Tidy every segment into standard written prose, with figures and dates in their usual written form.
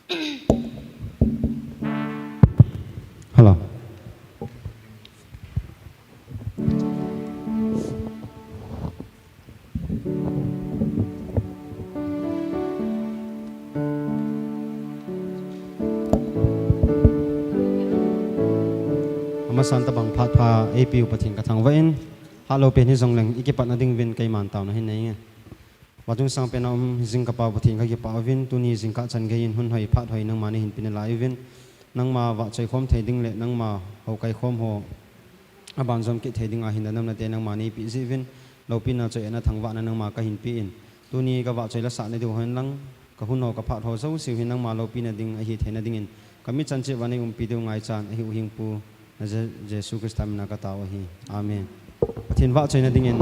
Hello. Santa bang phatha APU Pathien kathang vain halo pen hi zongleng ikipat na ding vin kai man taw na hin nei watung sang pen jing ka pa Pathien ka ki pa vin tuni jing ka chan gein hun hoi phat hoi nang mani hin pin lai vin nang ma wa choi khom thei ding le nang ma ho kai khom ho aban zom ki thei ding a hin nam na te nang mani pi ji vin lo pin na choi na thangwa na nang ma ka hin pi in tuni ka wa choi la sa ne du hon lang ka hun ho ka phat ho zo siu hin nang ma lo pin na ding a hi thei na ding in kami chan che wani pi du ngai chan a hi u hing pu Jesus Christ na katawa hi amen Pathien wa choi na ding in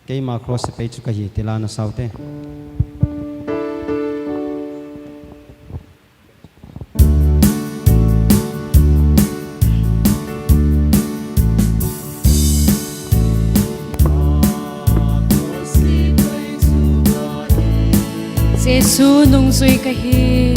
ke ma cross pe chu ka hi tila na saute Jesu nung sui ka hi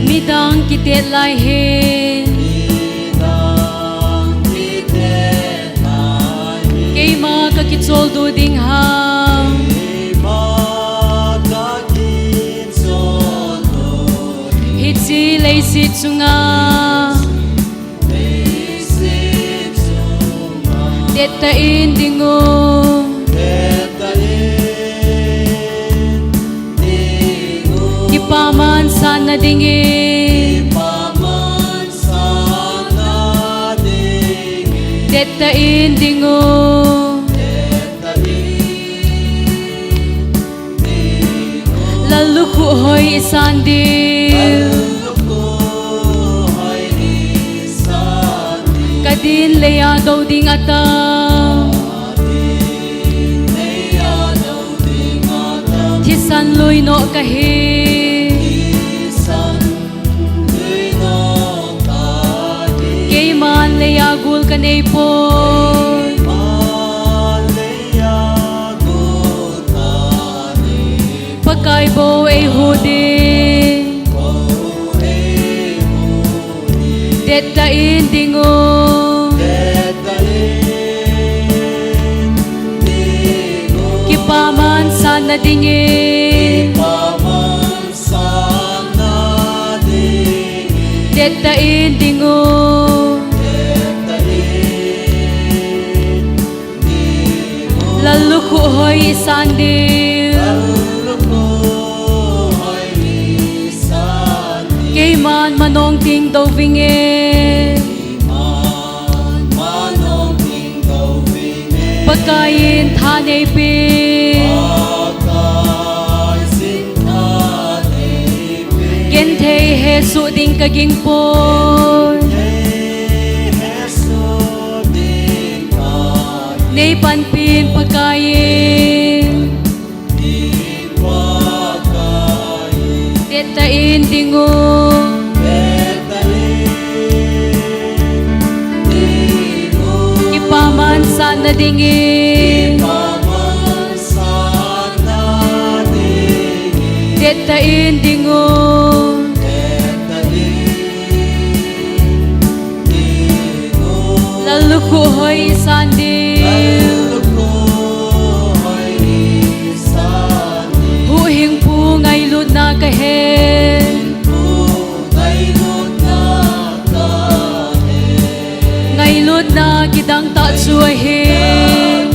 midang kitet lai he kay ma ka kitsol do ding ham hitsi lay sit sunga deta indingo paman sana dingin deta indingo lalu ku hoy isandil kadin leya daw ding atam tisan luy no kahi man leyagul kanay po pagkay bo ay hudi deta indingo kipaman sana dingin deta indingo lalu ku hoy sandil kay man manong ting daw vingin pagkain thanay pin gentay Hesu ding kaging pon nay panpin pagkain deta indingo kipaman sana dingin deta indingo lalu ku hoy sandil huhing pu ngay lut na kahen ngay ngailut na kitang tatsuahin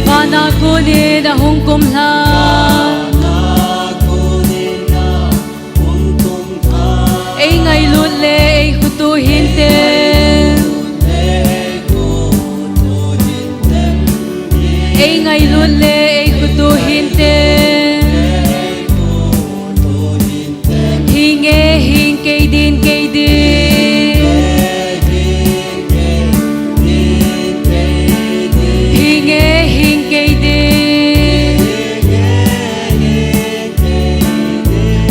panakunin na hungkumlan ay ngailut le ay kutuhin ten ay ngailut le ay kutuhin ten hinge hing kay din hinge hing kay din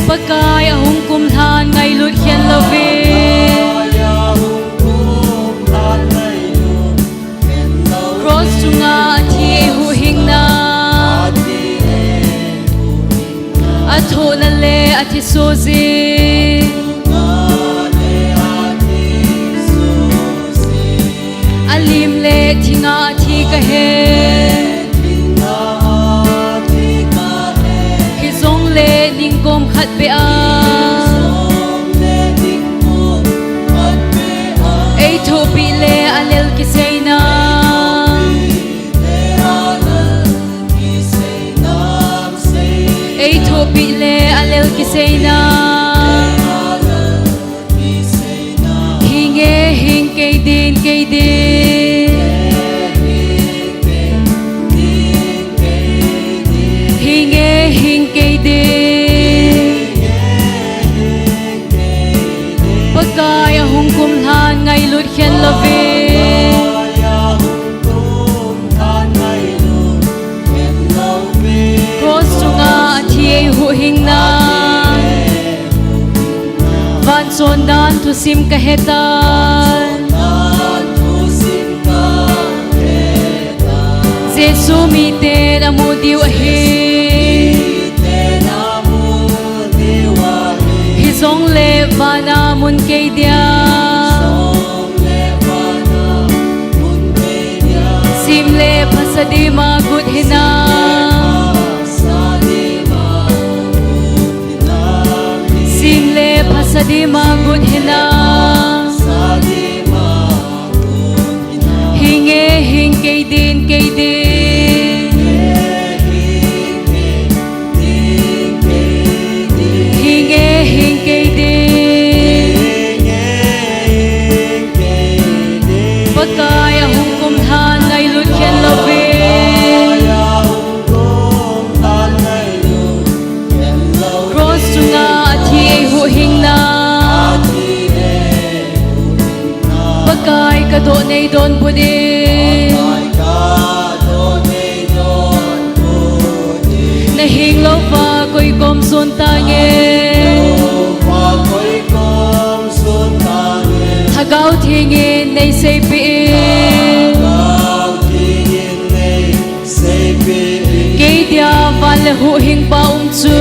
pagkay ahong kumlan ngay lut hiyan lovin cross tunga ati huhing na atuo na le ati zouse'n alim le tinga ati kahen hizong le ningkom khat bea ay topi le alel kisayna ay topi le alel kisayna hinge hing kay din hinge hing kay din pagkay ahong kumlan ngay lut hiyan lovin cross tunga ati huhing na vanson dan thusim kahetan Jesu mite namudiw ahi'n hizong le vana mun kay dia sim le pasadi magut hina sim le pasadi magut hina hinge hing kay din hinge hing kay din pagkay ahong kumhan ngay lut hiyan lovin cross tunga ati huhing na pagkay kadonay don pudin nahinglaw pa ko'y komsun tangin hagaw tingin na'y saypiin kay dia valehuhing paungtsu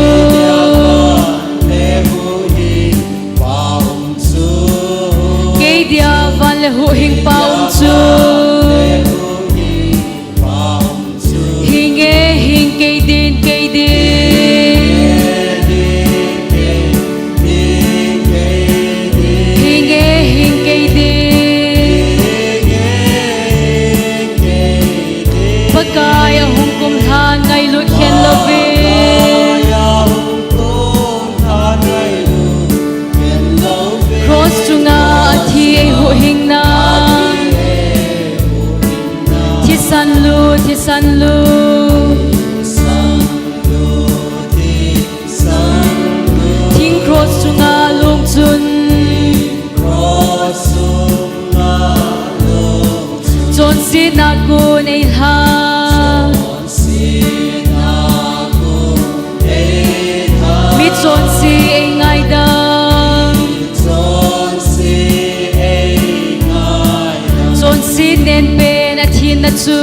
kay dia valehuhing paungtsu hinge hing kay din hinge hing kay din pagkay ahong kumlan ngay lut hiyan lovin cross tunga ati huhing na tisanlu ting cross tunga lungtsun zouse'n ako nei-le-gou mit zouse'n ay ngay dang zouse'n nen pen at hinatsu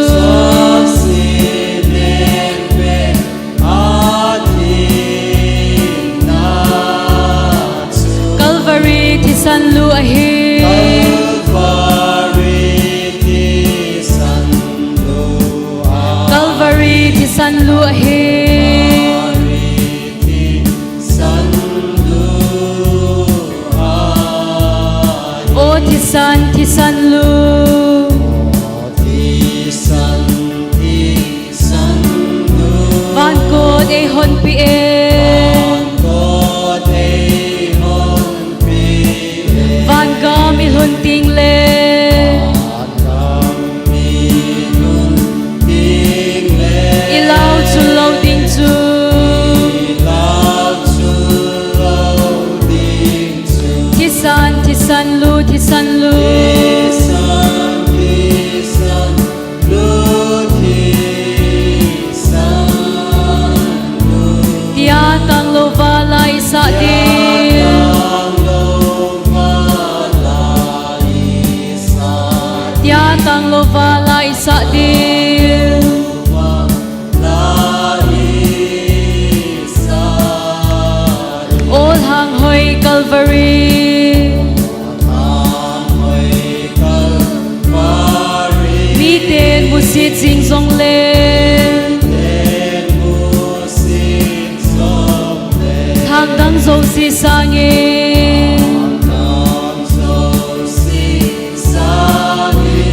Calvary tisanlu ahi'n Calvary tisanlu ahi'n O thisan lu van cốt ai hôn pi van gam il hun ting le ilau chu lâu ding chu thisan lu tia tang lo va lai sa di tia tang lo va lai sa di all hang hoi Calvary mi tên mu sit sing song le thang dang zo si sang e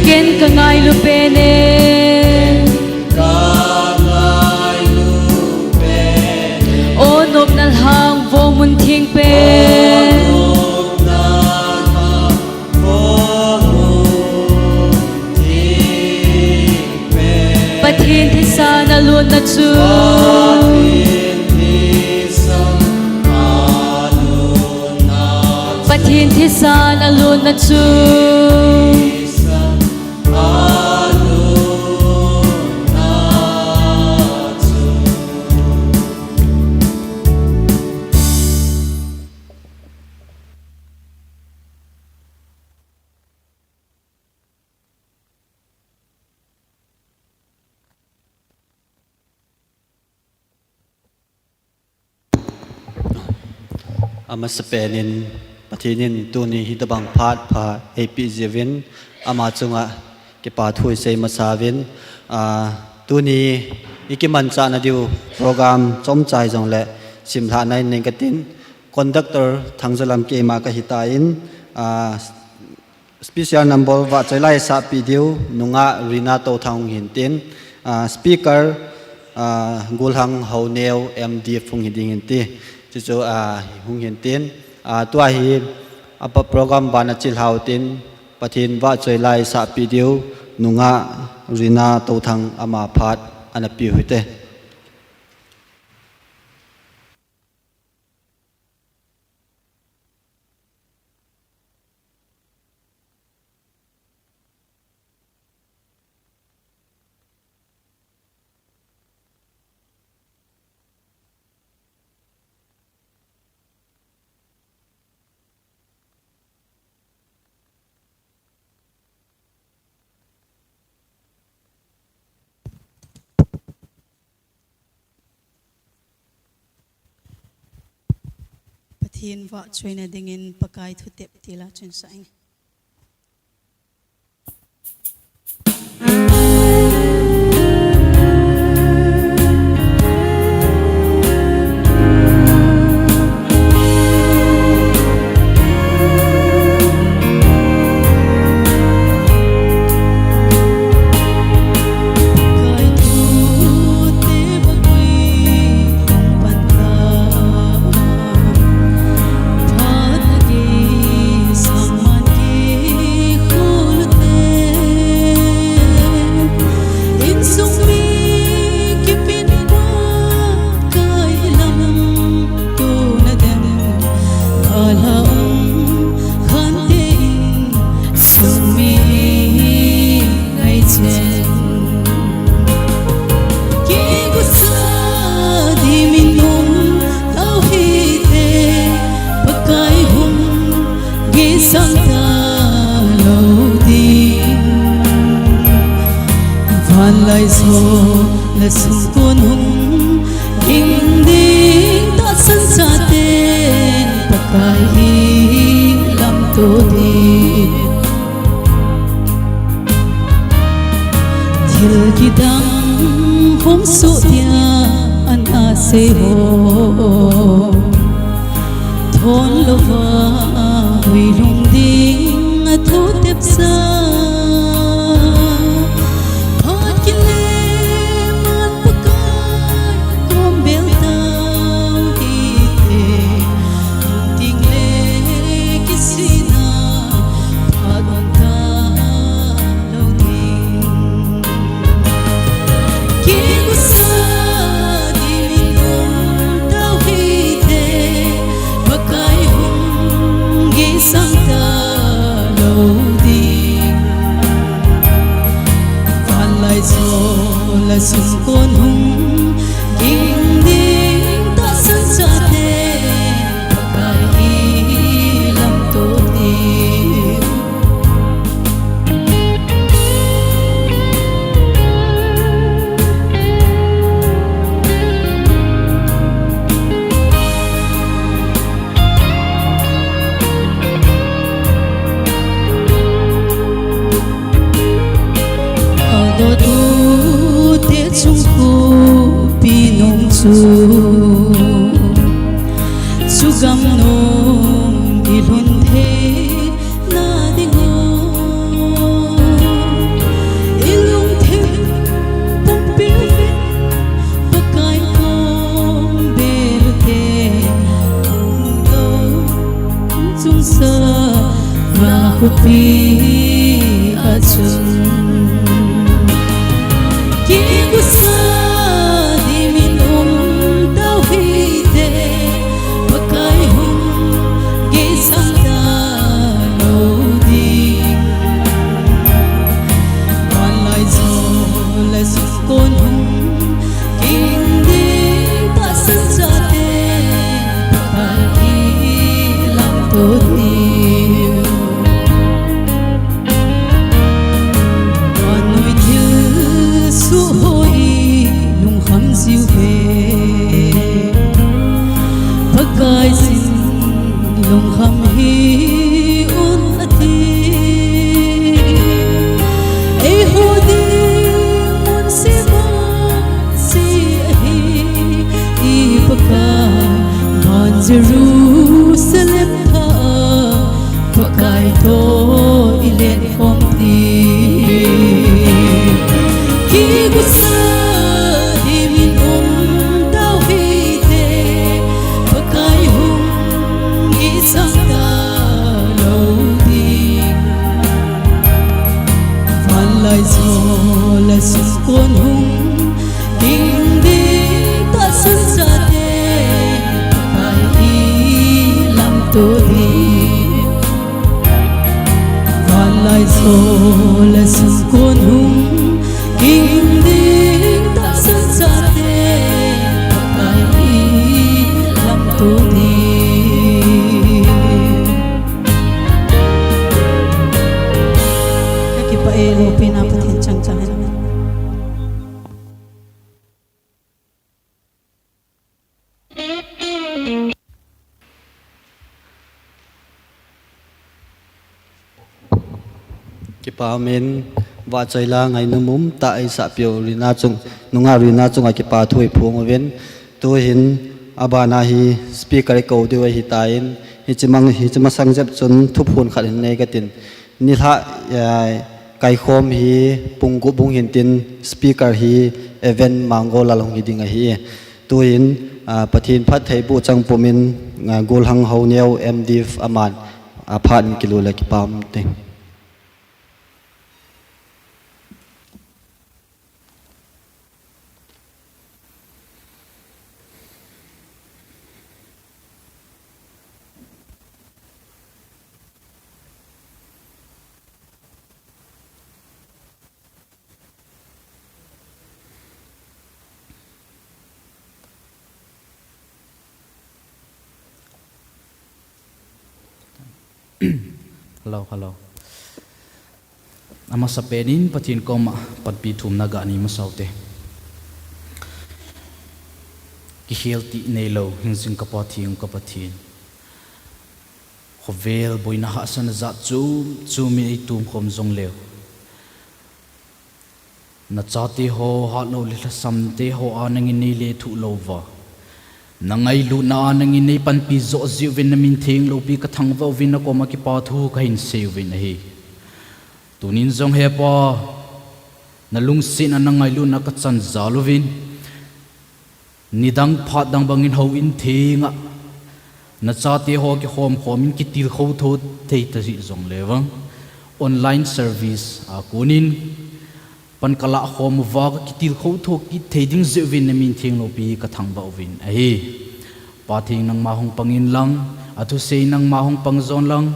ken ka ngai lu pe ne o nop nal hang vô mun thing pe Pathien thi sa na luôn na chu Pathien thi sa na luôn na chu ama Spainin Pathienin tuni hitabang phat pha AP7 ama chunga ke pathui sei masavin tuni ikiman cha na diu program chomchai jong le simtha nai negatin conductor thangjalam ke ma ka hitain special number wa chailai sa pidiu nunga rina to thang hintin speaker gulhang HAONEO MD phung hiding hinti chu hung hin tin tua hi apa program bana chil hautin Pathien wa choi lai sa pidiu nunga rina to thang ama phat anapi huite Pathien wa choina dingin pakai thu tep tila chun saing lai so la sung con hung ding ding ta san sa ten pakai lam to di thil ki dang hong su tia an a se ho thon lo va hui lung ding thu tiếp xa hot ki le man pakai kom bel tao hi te ting le ki sina padon ta lo ding ki gusa di min tao hi te pakai hung gi sang ta lo ding van lai zo la sum kon hung king ding ta san sa te pakai i lam to ding do tu te chung ku pinong chu gam nom ilun the na dingo ilung the pong pil pakai kom bel te do chung sa va khu pi a chung ki gusa di min tao hi te pakai hung ge sang ta lo ding van lai zo la su kon hung king ding ta san sa te pakai i lam to ding nuôi như su hôi nung khăm diu về pakai sin nung khăm hi un ati ei ho di mun si ba si hi i pakai man Jerusalem tha pakai to ilen khom ti ki gusa di min tao hi te pakai hung gi sang ta lo ding van lai zo la sim kon hung ding ding ta san sa te pakai i lam to ding van lai zo la sim kon hung king ding ta san sa te pakai i lam to ding kaki pa elo pinapathin chang chang ki pa men wa chaila ngai numum ta ai sa pio rina chung nunga rina chung ki pa thui phung wen tu hin abana hi speaker ko de hi tain hi chima sang jep chun thu phun khat nei ka tin ni tha kai khom hi punggu bung hin tin speaker hi event mango la long hi ding hi tu hin Pathien phatthei bu chang pumin golhang HAONEO DIV aman phan kilo la ki pam te Hello. Ama sa penin Pathien koma patpi thumna gani masaute. Kihilti nei-le-gou innsung ka Pathien ka Pathien. Khovel boina hasan za mi ei tum khom zong leo. Na chati ho hatlo le samte ho anangin nei le thu lova. Nangailu na anangin nei panpi zo ziu vin na min theng lo pi ka thangwa vin na koma ki pathu ka hin seu vin hi. tunin zong he pa na lung sin an ngai lu na ka chan zalovin nidang phat dang bangin ho in thinga na cha te ho ki khom khomin ki til kho tho thei ta ji zong lewang online service a kunin pan kala khom wa ki til kho tho ki theding zewin na min thing lo pi ka thang ba win a hi Pathien nang ma hong pangin lang atu sei nang ma hong pang zon lang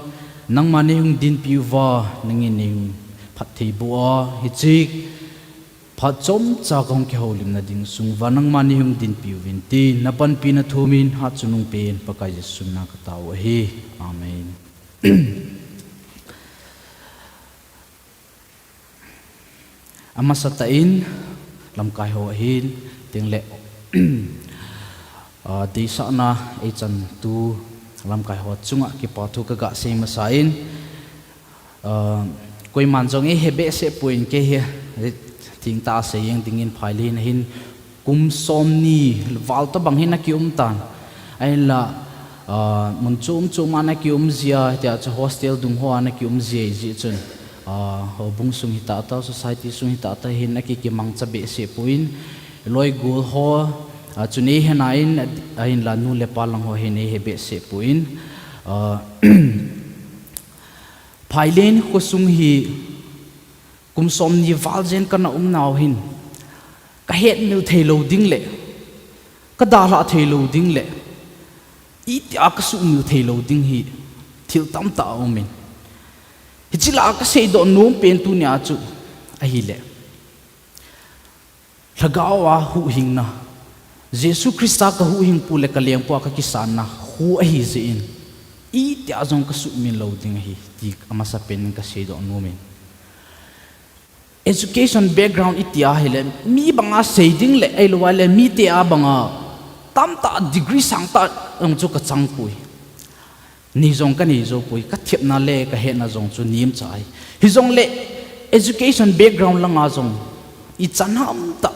nang ma ne hung din pi wa nangin ning phatthei bua hi chik phat chom cha kong ki holim na ding sung wa nang ma ne hung din pi win ti na pan pi na thumin ha chunung pen pakai jesu na ka taw hi amen ama satain lam kai ho hin ting le di sa na e chan tu lam kai ho chunga ki pa thu ka ga se ma sain koi man jong e hebe se point ke he ting ta se yang dingin phailin hin kum som ni wal ta bang hin na ki tan ai la mun chum ana ki zia ta cha hostel dung ho ana ki zia ji chun ho bung sung hi ta society sung hi ta hin na ki mang cha be se point loi gul ho chuni henain ahin la nu le palang ho hene hebe se puin phailen khosung hi kumsom ni valjen kana naw hin ka het mil thelo ding le ka dala thelo ding le I tia ka su mil thelo ding hi thil tamtah omin hichila ka sei do nom pen tu nya chu ahi le lagawa hu hingna Jesu Christa ka hu hing pu le ka leng po ka kisan na hu ahi zein I tia jong ka su min lo ding hi ti ama sa pen ka sei do nomin education background itia hele mi banga sei ding le ai lo le mi te a banga tamtah degree sangta ang chu ka changpui ni jong ka ni zo pui ka thiep na le ka he na jong chu nim chai hi jong le education background langa jong I chanham ta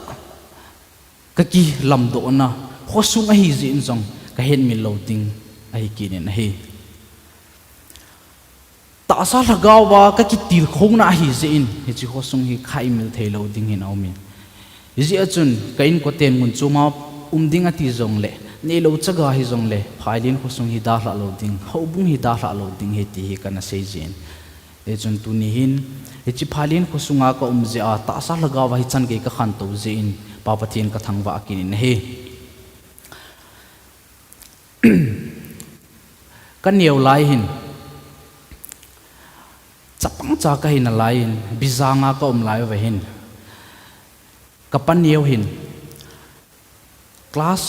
ka ki lamdoh na khosung a hi zin jong ka hen mi lo ding ai kinin hi ta sa lagawa ka ki til khong na hi zin hi chi khosung hi khai mil thei lo ding hin aumin ji achun kain ko ten mun chuma ding ati jong le nei lo chaga hi jong le phailin khosung hi da la lo ding hobung hi da la lo ding he ti hi kana sei jin e chun tu ni hin e chi phalin khosunga ka je a ta sa lagawa hi chan ge ka khan to jin Pathien ka thangwa kinin he kan neu lai hin chapang cha ka hin lai hin bizanga ka lai wa hin kapan neu hin class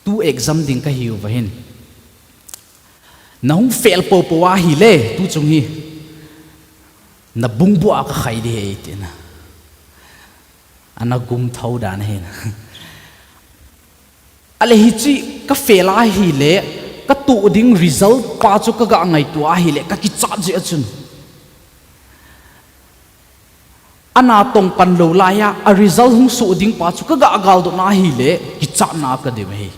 2 exam ding ka hiu wa hin nang fail po wa hi le tu chung hi na bung bu ka khai de he tin ana gum thau dan hen ale hi chi ka fela hi le ka tu ding result pa chu ka ga ngai tu a hi le ka ki cha je achun ana tong pan lo la ya a result hung su ding pa chu ka ga gal do na hi le ki cha na ka de hi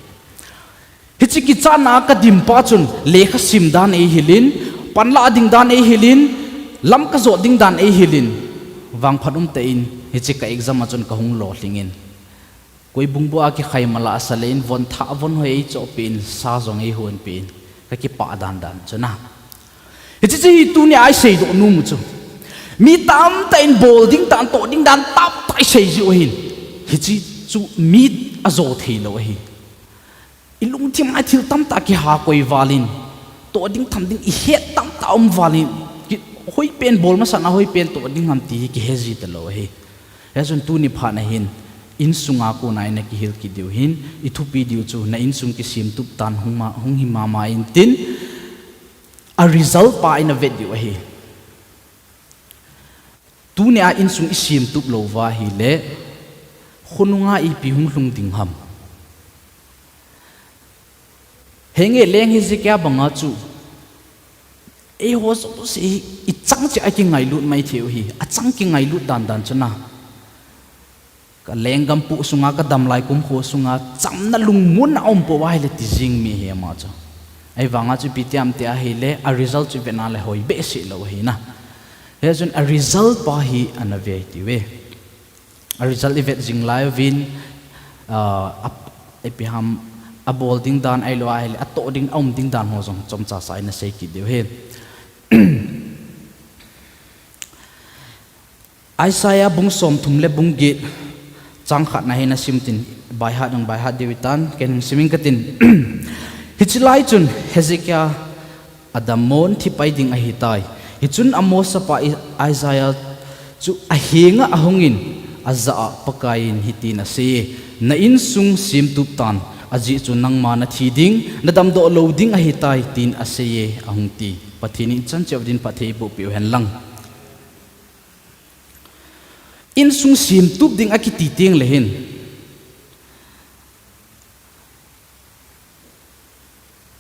hi chi ki cha na ka dim pa chun le kha sim dan e hilin pan la ding dan e hilin lam ka zo ding dan e hilin wang phadum te in hi chi ka exam achun ka hung lo hlingin koi bungbu a ki khai mala asalein von tha von hoi cho pin sa zong ei hon pin ka ki pa dan dan chuna hi chi tu ni ai sei do nu mu chu mi tam ta in bolding tan to ding dan tap tai sei ji hin hi chi chu mi azo thei lo hi ilung thim ai thil tam ta ki ha koi walin to ding tham ding I het tam ta walin hoi pen bol ma sana hoi pen to ding ham ti ki hezi ta lo hi Yazun tu ni phana hin innsung aku nai na ki hil ki diu hin ithupi diu chu na innsung ki siemtup tan hung hi mama in tin a result pa in a vet diu hi tu ne a innsung I siemtup lo wa hi le khonunga I pi hung hlung ding ham henge leng Hezekiah banga chu e ho so si I chang che a ki ngai lut mai theu hi a chang ki ngai lut dan dan chana ka lenggam pu sunga ka damlai kum kho sunga chamna lungmun na om po wai le ti jing mi he ma cha ai wanga chu pitiam te a hele a result chu bena le hoi be se lo he na Hezun a result pa hi anave ti we a result event jing lai vin epiham a bol ding dan ai lo ai a to ding om ding dan ho jong chom cha sai na sei ki deu he Isaiah bung som thum le bung git chang khat na he na simtin bai hat dewitan ken siming katin hichilai chun Hezekiah adamon thi pai ding a hitai hichun amos pa Isaiah chu ahi'nga ahongin aza pakain hitina se na innsung siemtup tan aji chu nangma na thiding na damdo loading a hitai tin aseye ahungti pathini chan chawdin phathei bu piu hen lang innsung siemtup ding akiti teng lehin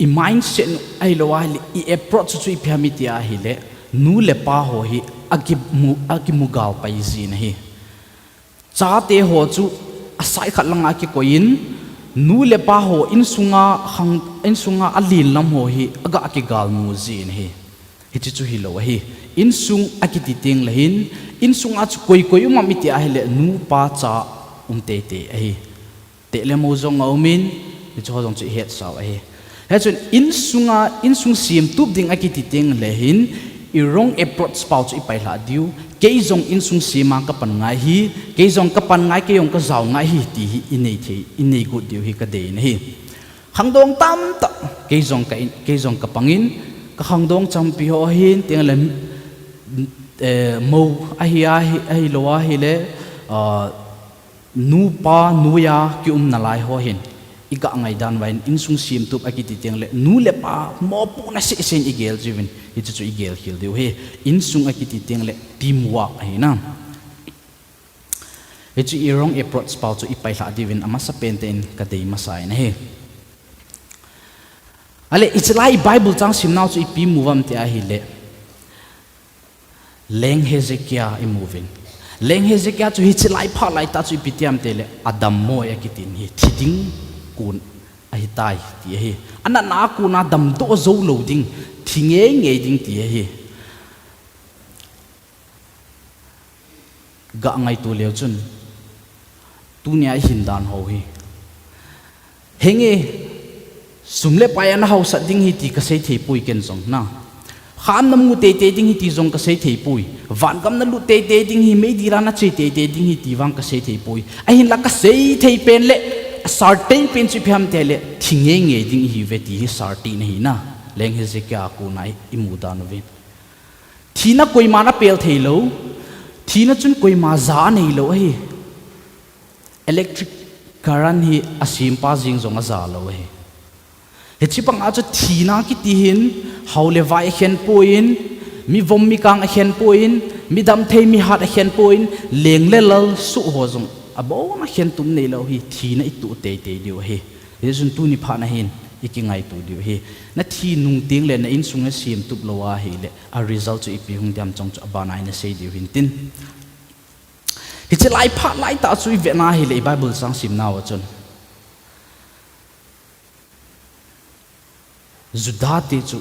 i mindset ai lowali i approach chu i phamitia hi le nu le pa ho hi akimugal pai zin hi cha te ho chu asai khat langa ki koin nu le pa ho insunga alin lam ho hi aga akigal mu zin hi hi chu hi lo hi innsung akiti teng lehin insunga chu koi uma miti a hele nu pa cha te hi te le mo zong aumin ni chu jong chu het saw hi hechun innsung siemtup ding akiti teng lehin irong approach pau chu ipai hla diu keizong innsung sima ka pan ngai hi keizong ka pan ngai keyong ka zaw ngai hi ti hi inei gu diu hi ka de hi khangdong tamtah keizong ka pangin ka khangdong champi ho hin teng le mo ahi lowa hi le nu pa nuya ki nalai ho hin iga ngai dan wain innsung siemtup akiti teng le nu le pa mo pu na se sen igel jivin itu chu igel khil deu he innsung akiti teng le teamwork ai na itu irong approach pau chu ipai hla divin ama sa penten ka dei masai na he ale it's like bible chang simnau chu ipi muwam te a hi le leng Hezekiah I moving leng Hezekiah chu it's like pha lai ta chu ipitiam te le adam mo akitin hi thiding kun ahitai ti hi ana na ku na dam do zo lo ding thinge nge ding ti hi ga ngai tu leo chun tu nya hindan ho hi henge sumle payana hau sa ding hi ti ka sei thei pui ken song na kham nam ngu te ding hi ti zong ka sei thei pui van gam na lu te ding hi me di ra na che te ding hi ti wang ka sei thei pui ahin la ka sei thei pen le certain pen chi pham tele thinge nge ding hi ve ti hi sarti nahi na leng Hezekiah ku nai imuda no ve thina koi mana pel theilo thina chun koi ma za nei lo hi electric current hi asim pa jing zonga za lo hi he chi pang a chu thina ki ti hin haule vai hen poin mi vom mi kang a hen poin mi dam thei mi hat a hen poin leng le lal su ho zong abo na hen tum nei lo hi thina I tu te diu hi jun tu ni pha na hin ikingai tu diu hi na thi nung ting le na innsung na siemtup lowa hi le a result chu ipi hung diam chong chu abanai na sei diu hin tin hi che lai pha lai ta chu I ve na hi le bible sang sim naw chon Judah te chu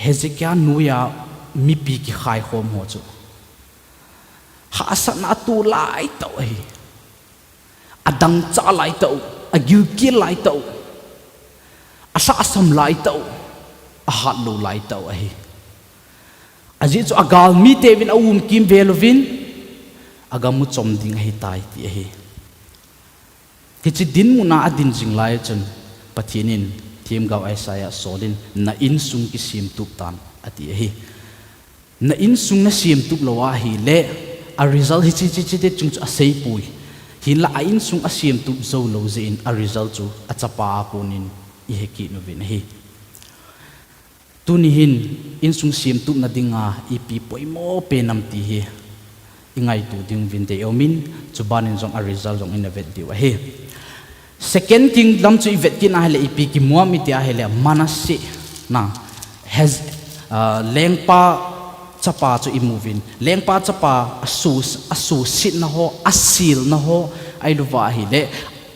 Hezekiah nuya mi pi ki khai khom ho chu ha sa na tu lai to hi adang cha lai to agilkil lai to asa asam lai to ahat lo lai to hi aji chu agal mi te vin awum kim velovin agamu chom ding hi tai ti hi kichi din mu na adin jing lai chun pathienin Tim gau Isaiah solin na innsung ki siemtup tan ati hi na innsung na siemtup lowa hi le a result hi chi te chung a sei pui hi la a innsung a siemtup zo lo zein a result chu a chapa kunin I heki no vin hi tuni hin innsung siemtup na dinga ipi poimo penam ti hi ingai tu ding vin te omin chu banin jong a result jong in a vet diwa hi second kingdom chu ivet kin a hele ipi ki muam iti a hele manase na has lengpa chapa chu imuvin lengpa chapa asu sit na ho asil na ho ai luwa hi le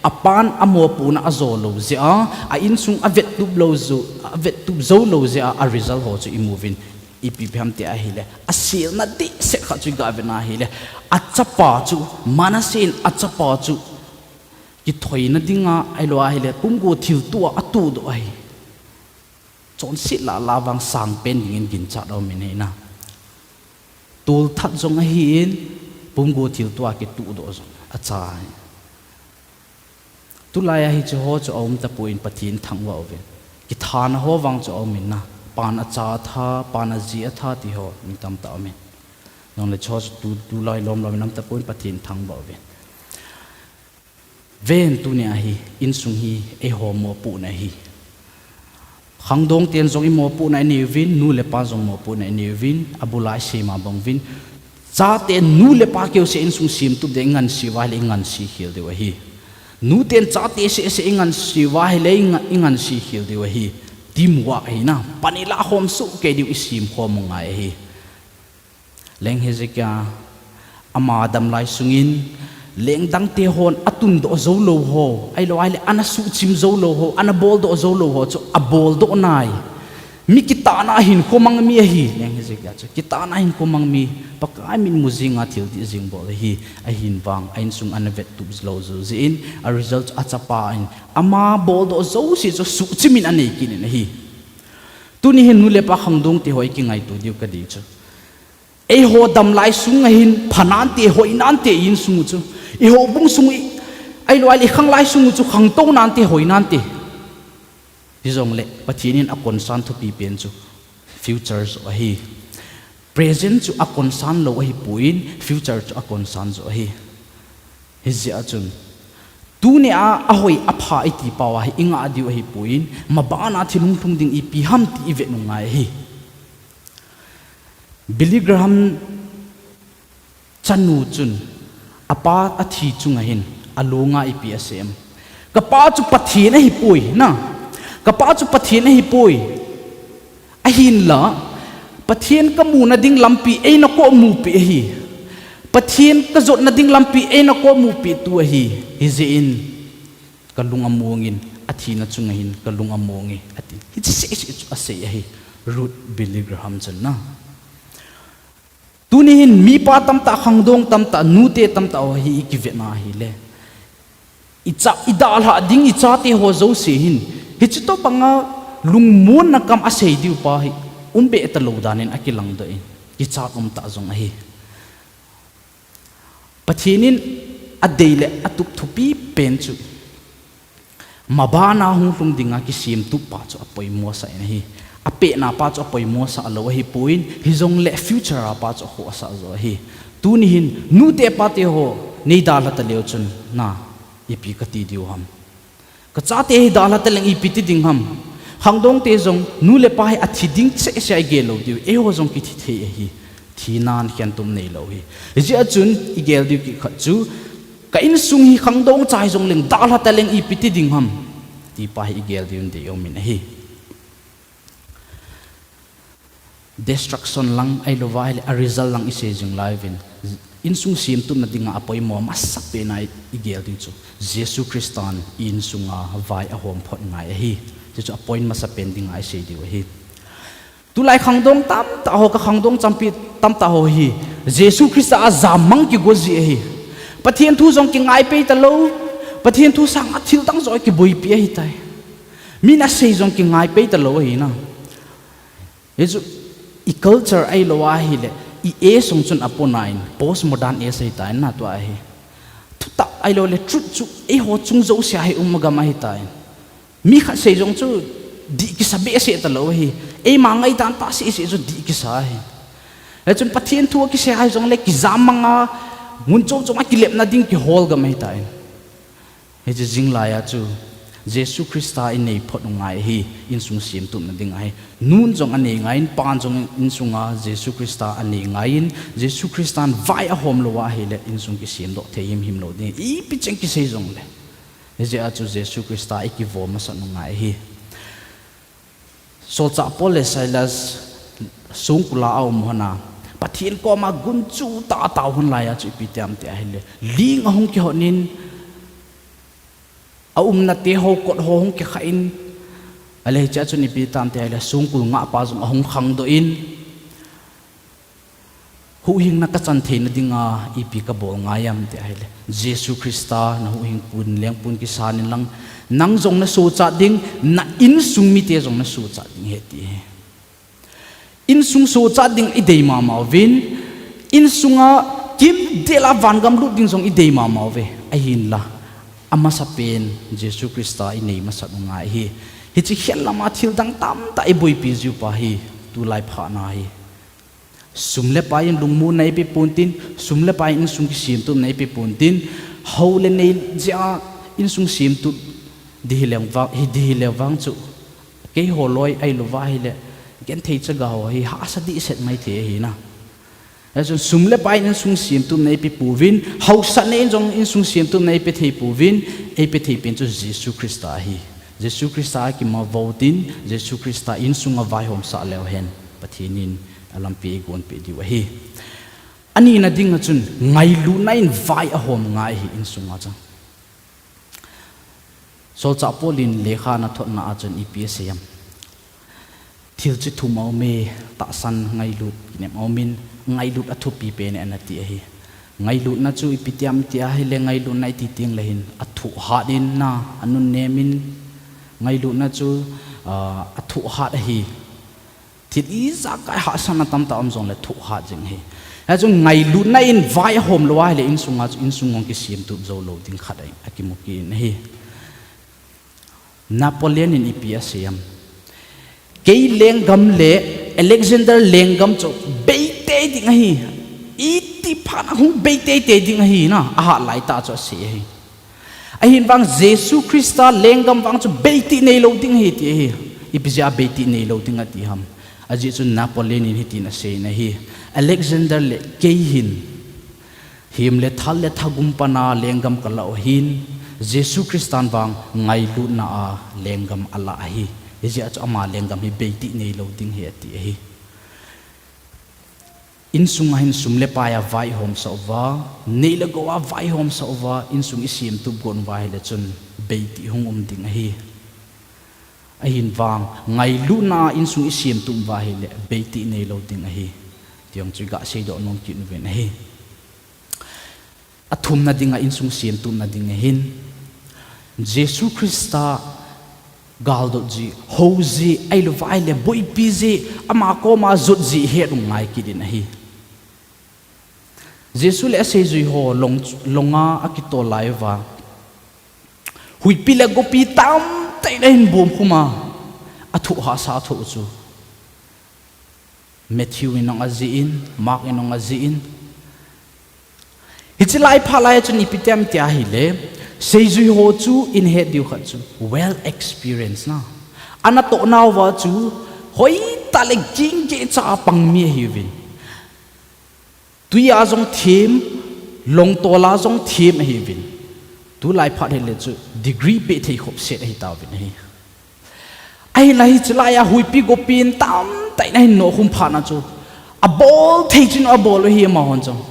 apan amo pu na azolo ze a innsung avet tub lo zo avet tub zo lo ze a result ho chu imuvin ipi pham te ahile asil na di se kha chu ga vena hile achapa chu manasin achapa chu ki thoina dinga ailo ahile pumgo thil tua atu do ai chon sit la lawang sang pen ngin gin cha do mine na tul that zong ahi'n pumgo thil tua ki tu do zong acha tu lai hi chu ho chu om ta puin Pathien thang wa ove ki than ho wang chu om min na pan acha tha pan jeh'a tha ti ho mi tam ta amen nong le cho tu lai lom nam ta puin Pathien thang wa ove ven tu ne hi innsung hi e ho mo pu na hi khang dong ten zong i mo pu na ni vin nu le pa zong mo pu na ni vin abulai se ma bong vin cha te nu le pa keu se innsung siemtup de ngan si wa le ngan si khil de wa hi nu ten cha te se ngan si wa le ngan si khil de wa hi tim wa hi na panila hom su ke di isim khom ngai hi leng Hezekiah ama dam lai sungin leng dang te hon atun do zo lo ho ai lo ai le ana su chim zo lo ho ana bol do zo lo ho chu a bol do nai mi kita na hin khomang mi hi leng Hezekiah chu kita na hin khomang mi pakai min muzinga thil di jing bol hi ahi'n wang innsung anavet tu lo zouse'n a result achapa in ama bol do zo si chu su chimin anei kin hi tu ni hin nu le pa khang dong te hoi ki ngai tu diu ka di chu e ho dam lai sung hin phanan te hoi nan te innsung chu i ho bung sung i ai lo ai khang lai sung chu khang to nan te hoi nan te di zong le Pathien in akon san thu pi pen chu futures o hi present chu akon san lo hi puin future chu akon san zo hi hizia chun tu ne a hoi apha iti pawa hi inga diu hi puin mabana thilung thung ding i pi ham ti ve nu ngai hi Billy Graham chanu chun apa athi chunga hin alunga ipsm kapa chu Pathien hi pui na kapa chu Pathien hi pui ahi'n la Pathien ka mu na ding lampi e na ko mu pi hi Pathien ka zot na ding lampi e na ko mu pi tu hi hizein kalung amungin athi na chunga hin kalung amungi ati hi se ase hi root Billy Graham chun na tunihin mi pa tamtah khang dong tamtah nu te tamtah hi ki vetna hi le icha idal ha ding icha te ho zo se hin hi chu to panga lungmun na kam asei diu pa hi umbe ta lo danin akilang da in icha ta zong hi Pathienin adeile atuk thupi pen chu mabana hung hlung dinga ki siemtup pa chu apoimo sa hi ape na pa chu apoimo sa lo hi puin hi zong le future pa chu ho sa zo hi tu ni hin nu te pa te ho nei dal ta leo chun na ipi ka ti diu ham ka cha te hi dal ta leng ipi ti ding ham hangdong te zong nu le pa hi athi ding che se gelo diu e ho zong ki thi the hi thi nan khian tum nei lo hi ji achun i gel diu ki kha chu ka innsung hi hangdong chai zong leng dal ta leng ipi ti ding ham ti pa hi gel diu de yo min hi destruction lang ai lo vai a result lang ise jing live in innsung siemtup na dinga apoimo masak pe nai igel din chu Jesu Christan innsunga vai a hom phot ngai hi chu apoin masa pen ding ai se di hi tu lai khangdong tam ta ho ka khangdong champi tam ta ho hi Jesu Christa a zamang ki gozi hi Pathien thu jong ki ngai pe ta lo Pathien thu sang athil tang zoi ki boi pi hi tai mina se jong ki ngai pe ta lo hi na yesu i culture ai lo wa hi le i e song chun aponain postmodern e sei tai na to a hi thu ta ai lo le truth chu e ho chung zo sia hi umaga ma hi tai mi kha sei jong chu di ki sabe se ta lo hi e ma ngai tan ta se chu di ki sa hi le chun Pathien thu ki se hai jong le ki zamanga mun chom chom ki lep na ding ki hol ga ma hi tai he je jing la ya chu Jesu Christa in nei phot ngai hi innsung siemtup na ding ai nun jong ane ngai in pan jong innsunga Jesu Christa ane ngai in Jesu Christan vai a hom lo wa hi le innsung ki siam do theim him lo ding i pi cheng ki sei jong le je a chu Jesu Christa i ki vo ma sa ngai hi so cha pole Silas sung kula au mohana Pathien ko ma gun chu ta ta hun la ya chu pi tiam te ai le ling a hung ki honin na te ho kot ho hong ke khain ale cha chu ni pi tam te ala sung kul nga pa jong hong khang do in hu hing na ka chan thein dinga ipi ka bol ngayam te ai le Jesus Christa na hu hing pun leng pun ki sanin lang nang jong na so cha ding na innsung mi te jong na so cha ding he ti innsung so cha ding i dei ma ma vin innsunga kim de la vangam lu ding jong i dei ma ma ve ahi'n la ama sa pen Jesus Christa i nei ma sa nga hi hi chi khel lama thil dang tam ta i boi pi ju pa hi tu lai pha na hi sumle pa in lungmu nei pe puntin sumle pa in sung ki siemtup nei pe puntin haule nei ja in sung siemtup dihileng wa hi dihile wang chu ke holoi ai lo wa hi le gen thei cha ga ho hi ha sa di set mai the hi na asun sumle pa in sung siemtup nei pe puvin hau sa nei jong in sung siemtup nei pe thei puvin ei pe thei pen chu Jesus Christa hi Jesus Christa ki ma votin Jesus Christa in sunga vai hom sa leo hen pathienin alam pi gon pe di wa hi ani na ding chun ngai lu nain vai a hom ngai hi in sunga cha so cha polin lekha na thot na chun ipsm thil chi thu mau me ta san ngai lu ne mau min ngai lu athu pi pe ne anati hi ngai lu na chu ipitiam ti a hi le ngai lu nai ti ting lehin athu ha din na anun ne min ngai lu na chu athu ha hi thil i za kai ha sana tamtah om zong le thu ha jing hi ha chu ngai lu na in vai hom lo le in sunga in sungong ki siemtup zo lo ding khat ai akimuki ne hi Napoleon in ipsm kei lenggam le Alexander lenggam chu beite ding hi iti phana hu beite te ding hi na a lai ta chu se hi ahi'n wang Jesus Christa lenggam wang chu beiti nei lo ding hi ti hi ipja beiti nei lo ding ati ham aji chu Napoleon in hitin a se na hi Alexander le keihin him le thal le thagum pana lenggam kala hin Jesus Christan wang ngai lu na a lenggam ala hi ji a chu ama lenggam hi beiti nei lo ding hi ati hi innsung hin sumle pa ya vai hom sa wa nei-le-gou a vai hom sa wa innsung i siemtup gon vai le chun beiti hung ding hi ahi'n wang ngai lu na innsung i siemtup vai le beiti nei lo ding hi tiang chu ga sei do nom kin ven hi athum na dinga innsung siemtup na ding hin Jesus Christa galdo ji hozi ai lo vai le boi pi ji ama ko ma zut ji he rung ngai ki din hi Jesus le se zui ho longa akito laiwa hui pi le gopi tam tai len bom khuma athu ha sa thu chu Matthew in aziin Mark in aziin hichilai phalai chu ni pitem tia hi le se zui ho chu in he diu khat chu well experience na ana to naw wa chu hoi ta le king ke cha pang mi hi vin tuya jong thim long tola jong thim hi vin tu lai phat he le chu degree pe thei khop set hi ta vin hi ai lai chla ya hui pi go pin tam tai nai no khum pha na chu a ball thei chin a ball hi ma hon chong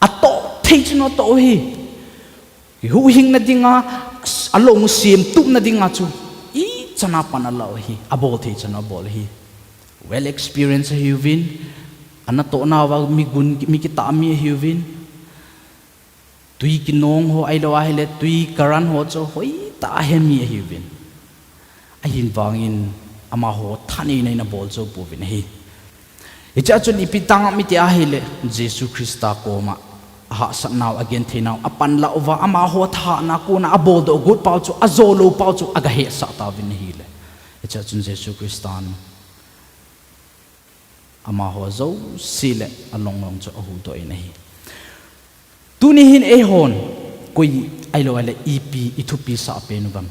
a to thei chin no to hi hu hing na dinga along siemtup na dinga chu i chana pana law hi a ball thei chana ball hi well experience hi vin ana to na wa mi gun mi ki ta mi hi vin tui ki nong ho ai lo ai le tui karan ho cho hoi ta he mi hi vin ahi'n wangin ama ho thani nei na bol cho pu vin hi icha chun ipitang mi ti a hi le Jesus Christa ko ma ha sa now again the now apan la over ama ho tha na ko na abol do good pau chu azolo pau chu aga he sa ta vin hi le icha chun Jesus Christan ama ho zo sile along long cho hu to in hi tu ni hin e hon koi ai lo ale ep ithupi sa pe nu bam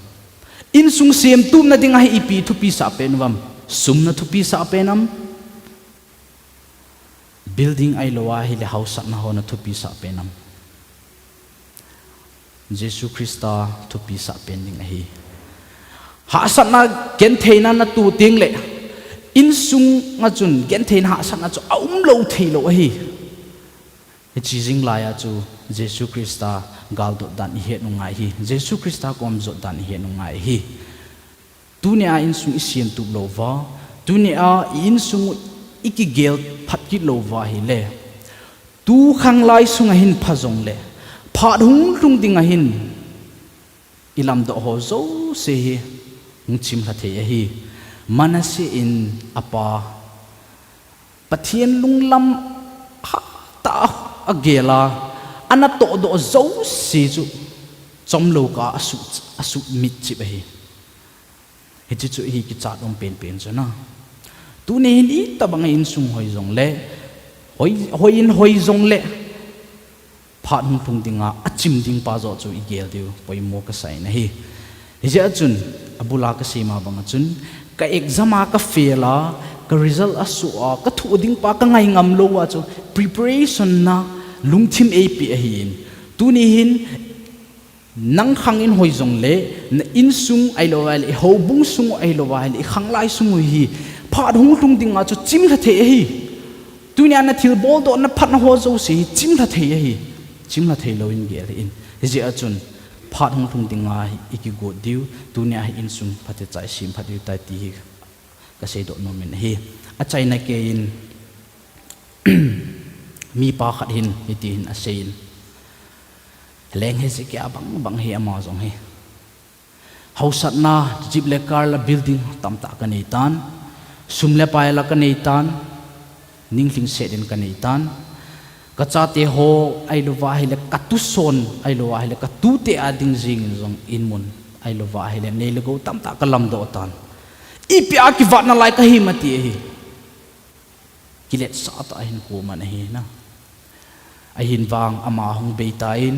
innsung siemtup na dinga hi ep ithupi sa pe nu bam sum na thupi sa pe nam building ai lo wa hi le house na ho na thupi sa pe nam Jesus Christa thupi sa pe ning hi ha sa na ken theina na tu ting le innsung nga chun gen thein ha sa na chu aum lo thei lo hi chi jing la ya chu Jesus Christa gal do dan he nu ngai hi Jesus Christa kom zo dan he nu ngai hi tunia innsung siemtup lo wa tunia innsung ikigel phat ki lo wa hi le tu khang lai sung ahin phazong le phat hung tung ding ahin ilamdoh ho zo se hi ngchim la the hi manasi in apa Pathien lunglam ha ta agelkhoh ana to do zo si chu chomlo ka asu mit chi ba hi he chu hi ki cha dong pen pen chana tu ne hi ta bang innsung hoi zong le hoi zong le phat hung thung dinga achim ding pa zo chu igel diu apoimo ka sai na hi je achun abula ka sima bang achun ka exam ka faila ka result asu ka thu ding pa ka ngai ngam lo wa chu preparation na lungthim ap ahin tu ni hin nang khang in hoi zong le na innsung ai lo wal ho bung sung ai lo wal khang lai sung hi phat hung thung dinga chu chim la the hi tu ni ana thil bol do na phat na ho zo si chim la the hi chim la the lo in gel in je achun phat hung thung dinga iki go diu tu ni a innsung phathe chai sim phathu tai ti ka sei do no men hi a chaina ke in mi pa khat hin ti hin a sein leng Hezekiah bang hi ama zong hi haosapna jib le kar la building tamtah ka nei tan sum le pai la ka nei tan ningling se den ka nei tan ka cha te ho ai lo wa hi le katu son ai lo wa hi le katu te ading jing zong in mun ai lo wa hi le nei-le-gou tamtah ka alamdoh tan ipia ki vat na lai ka hi mati hi kilet sa ta hin ko man hi na ahin wang ama hung beitain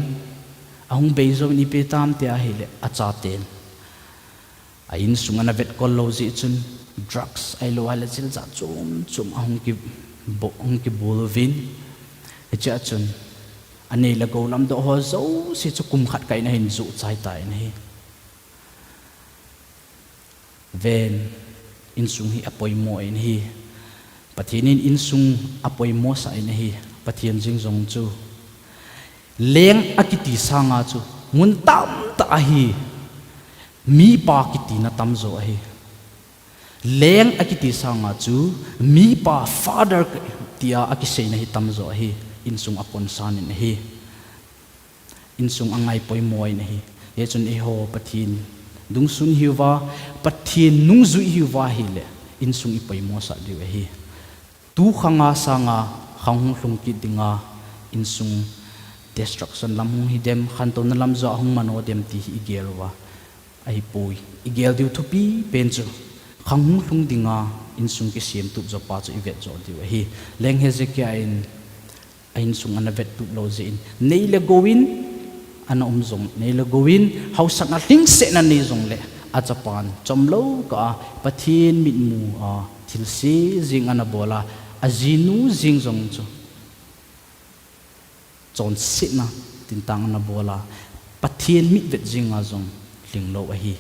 ahung beizo ni pe tam te a hi le acha ten ahin sungana vet kollozi chun drugs ai lo ala chil za chum ahung ki bolvin echa chun nei-le-gou alamdoh ho zo si chu kum khat kai na hin zu chai tai na hi ven innsung hi apoimo in hi Pathien innsung apoimo sa in hi Pathien jing zong chu leng akiti sanga chu ngun tam ta hi mi pa kiti na tam zo hi leng akiti sanga chu mi pa father tia akisei na hi tam zo hi innsung apon san in hi innsung angai poimo in hi ye chun e ho Pathien dung sun hiwa Pathien nung zui hiwa hi le innsung ipoimo sa diu hi tu khanga sanga khang hlung ki dinga innsung destruction lam hung hi dem khan to na lam zo hung mano dem ti igelwa ai pui igel diu thupi pen chu khang hlung dinga innsung ki siemtup zo pa chu ivet zo diu hi leng Hezekiah in innsung ana vet tu lo zin nei-le-gou ana zong nei-le-gou hausak na hling se na nei zong le achapan chomlo ka Pathien mit mu thilsi jing ana bola azinu jing zong chu chon sit na tintang na bola Pathien mit vet jing a zong hling lo a hi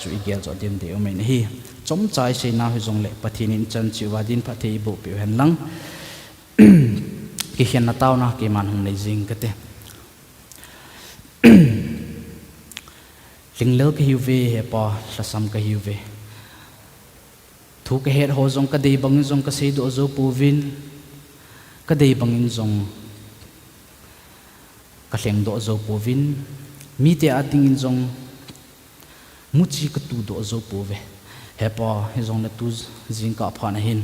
chu igel zo dem de omen hi chom chai se na hi zong le Pathien in chan chi wa din phathei bo pe hen lang kihilna taw na ke man hung nei jing kate linglel ka hiuve he pa lasam ka hiuve thu ka het ho zong ka dei bangin zong ka sei do zo puvin ka dei bangin zong ka hleng do zo puvin mi te ating in zong muchi ka tu do zo puve he pa he zong na tu jing ka pha na hin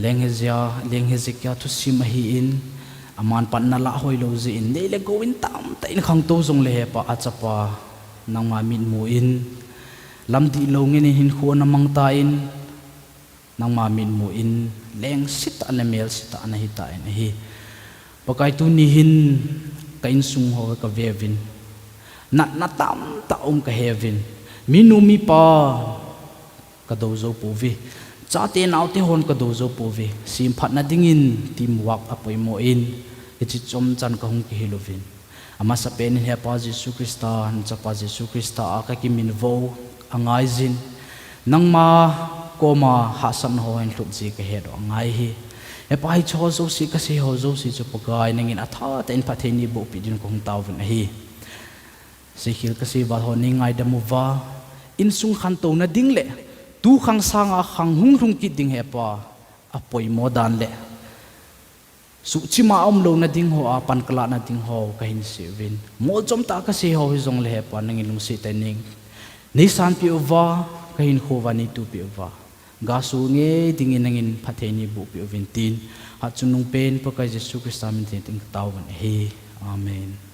leng Hezekiah thusim hi in aman pan na la hoi lo zi in nei-le-gou tam ta in khang to zong le he pa achapa nang ma min mu in lam di lo nge ni hin khuan amang ta in nang ma min mu in leng sit ala mel sit ana hi ta in hi pakai tu ni hin ka innsung ho ka vevin na tam ta ka hevin minu mi pa ka do zo puvi cha te nau te hon ka do zo puvi sim phat na dingin tim wak apoimo in echi chom chan ka hung kihilovin ama sa pen he pa Jesu Krista han chapa Jesu Krista aka ki min vo angai jin nangma koma hasan ho hen thut ji ka he do angai hi e pa hi cho zo si ka se ho zo si chu pakai nangin atha ten phathei ni bo pi din ko hung taw vin hi se khil ka se ba ho ni ngai da mu wa innsung khan to na ding le tu khang sanga khang hung hung ki ding he pa apoimo dan le su chima om lo na ding ho a pan kala na ding ho ka hin se vin mol chom ta ka se ho hi zong le pa nang in si ta ning nei san pi wa ka hin kho wa ni tu pi wa ga su nge ding in nang in phatthei ni bu pi vin tin ha chunung pen pa ka Jesu Christ amin ting taw he amen.